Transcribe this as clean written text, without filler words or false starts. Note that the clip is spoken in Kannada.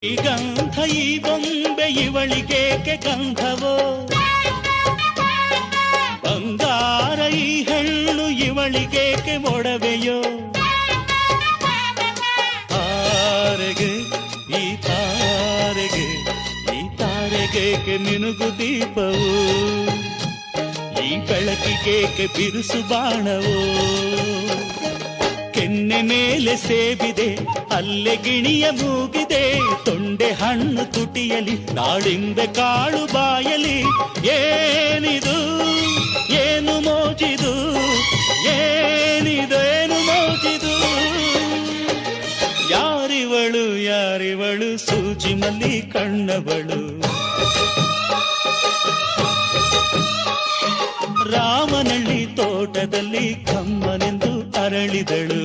ಈ ಗಂಧ ಈ ಬೊಂಬೆ ಇವಳಿಗೇಕೆ ಗಂಧವೋ, ಬಂಗಾರ ಈ ಹೆಣ್ಣು ಇವಳಿಗೇಕೆ ಒಡವೆಯೋ. ತಾರೆಗೆ ಈ ತಾರೆಗೆ ಈ ತಾರೆಗೇಕೆ ಮಿನುಗು ದೀಪವು, ಈ ಬೆಳಕಿಗೇಕೆ ಬಿರುಸು ಬಾಣವೋ. ಕೆನ್ನೆ ಮೇಲೆ ಸೇಬಿದೆ ಅಲ್ಲೆ ಗಿಣಿಯ ಮೂಗಿದೆ, ತೊಂಡೆ ಹಣ್ಣು ತುಟಿಯಲಿ ದಾಳಿಂಬೆ ಕಾಳು ಬಾಯಲಿ. ಏನಿದು ಏನು ಮೋಜಿದು, ಏನಿದೇನು ಮೋಜಿದು. ಯಾರಿವಳು ಯಾರಿವಳು ಸೂಜಿ ಮಲ್ಲಿ ಕಣ್ಣವಳು, ರಾಮನಳ್ಳಿ ತೋಟದಲ್ಲಿ ಕಮ್ಮನೆಂದು ಅರಳಿದಳು.